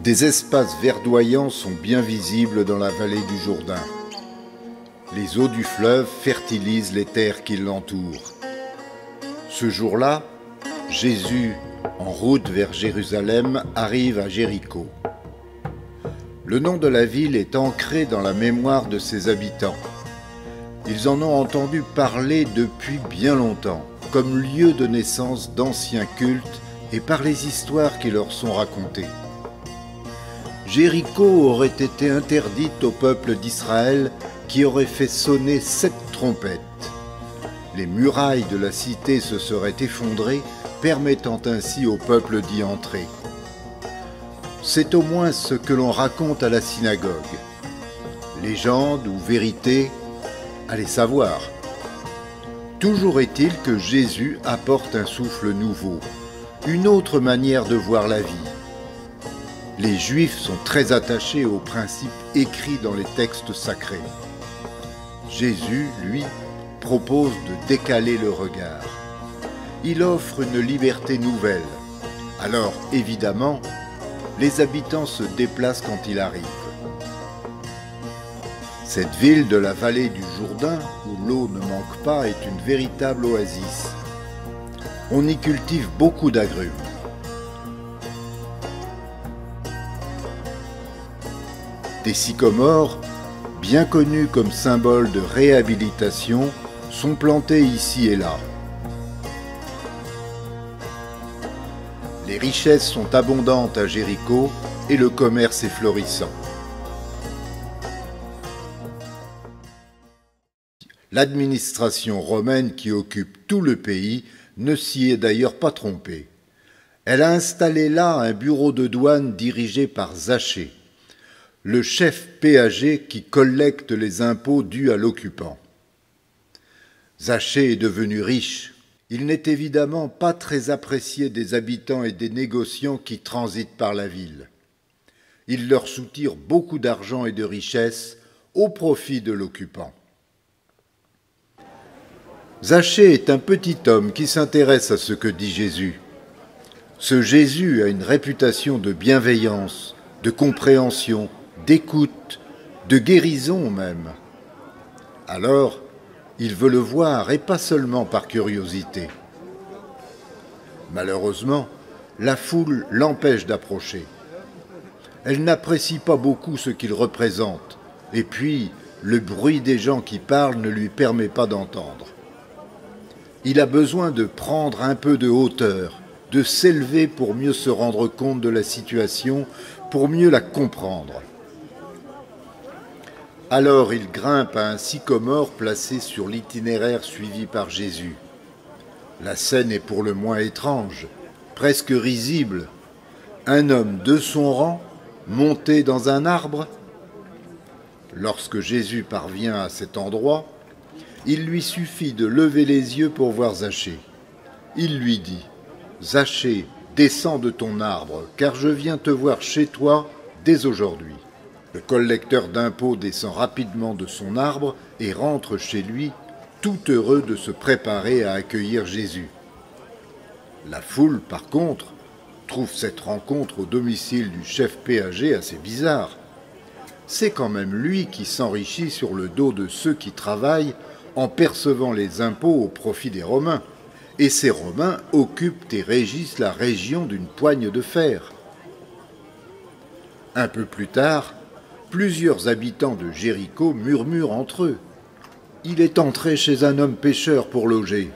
Des espaces verdoyants sont bien visibles dans la vallée du Jourdain. Les eaux du fleuve fertilisent les terres qui l'entourent. Ce jour-là, Jésus, en route vers Jérusalem, arrive à Jéricho. Le nom de la ville est ancré dans la mémoire de ses habitants. Ils en ont entendu parler depuis bien longtemps, comme lieu de naissance d'anciens cultes et par les histoires qui leur sont racontées. Jéricho aurait été interdite au peuple d'Israël qui aurait fait sonner 7 trompettes. Les murailles de la cité se seraient effondrées, permettant ainsi au peuple d'y entrer. C'est au moins ce que l'on raconte à la synagogue. Légende ou vérité, allez savoir. Toujours est-il que Jésus apporte un souffle nouveau, une autre manière de voir la vie. Les Juifs sont très attachés aux principes écrits dans les textes sacrés. Jésus, lui, propose de décaler le regard. Il offre une liberté nouvelle. Alors, évidemment, les habitants se déplacent quand il arrive. Cette ville de la vallée du Jourdain, où l'eau ne manque pas, est une véritable oasis. On y cultive beaucoup d'agrumes. Des sycomores, bien connus comme symbole de réhabilitation, sont plantés ici et là. Les richesses sont abondantes à Jéricho et le commerce est florissant. L'administration romaine qui occupe tout le pays ne s'y est d'ailleurs pas trompée. Elle a installé là un bureau de douane dirigé par Zachée, le chef péager qui collecte les impôts dus à l'occupant. Zachée est devenu riche. Il n'est évidemment pas très apprécié des habitants et des négociants qui transitent par la ville. Il leur soutire beaucoup d'argent et de richesses au profit de l'occupant. Zachée est un petit homme qui s'intéresse à ce que dit Jésus. Ce Jésus a une réputation de bienveillance, de compréhension, d'écoute, de guérison même. Alors, il veut le voir et pas seulement par curiosité. Malheureusement, la foule l'empêche d'approcher. Elle n'apprécie pas beaucoup ce qu'il représente, et puis le bruit des gens qui parlent ne lui permet pas d'entendre. Il a besoin de prendre un peu de hauteur, de s'élever pour mieux se rendre compte de la situation, pour mieux la comprendre. Alors il grimpe à un sycomore placé sur l'itinéraire suivi par Jésus. La scène est pour le moins étrange, presque risible. Un homme de son rang, monté dans un arbre. Lorsque Jésus parvient à cet endroit, il lui suffit de lever les yeux pour voir Zachée. Il lui dit « Zachée, descends de ton arbre, car je viens te voir chez toi dès aujourd'hui. » Le collecteur d'impôts descend rapidement de son arbre et rentre chez lui, tout heureux de se préparer à accueillir Jésus. La foule, par contre, trouve cette rencontre au domicile du chef péager assez bizarre. C'est quand même lui qui s'enrichit sur le dos de ceux qui travaillent en percevant les impôts au profit des Romains. Et ces Romains occupent et régissent la région d'une poigne de fer. Un peu plus tard, plusieurs habitants de Jéricho murmurent entre eux. Il est entré chez un homme pécheur pour loger.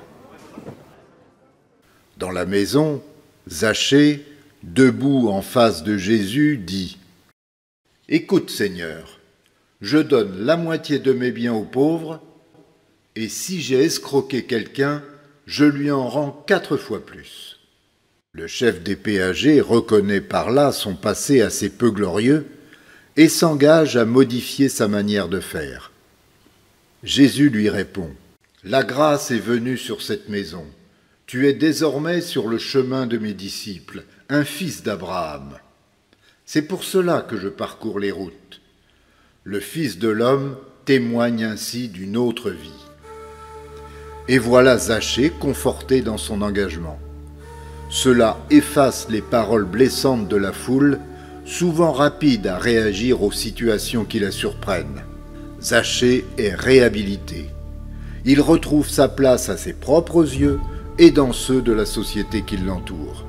Dans la maison, Zachée, debout en face de Jésus, dit « Écoute, Seigneur, je donne la moitié de mes biens aux pauvres, et si j'ai escroqué quelqu'un, je lui en rends 4 fois plus. » Le chef des péagers reconnaît par là son passé assez peu glorieux et s'engage à modifier sa manière de faire. Jésus lui répond « La grâce est venue sur cette maison. Tu es désormais sur le chemin de mes disciples, un fils d'Abraham. C'est pour cela que je parcours les routes. Le Fils de l'homme témoigne ainsi d'une autre vie. » Et voilà Zachée conforté dans son engagement. Cela efface les paroles blessantes de la foule, souvent rapide à réagir aux situations qui la surprennent. Zachée est réhabilité. Il retrouve sa place à ses propres yeux et dans ceux de la société qui l'entoure.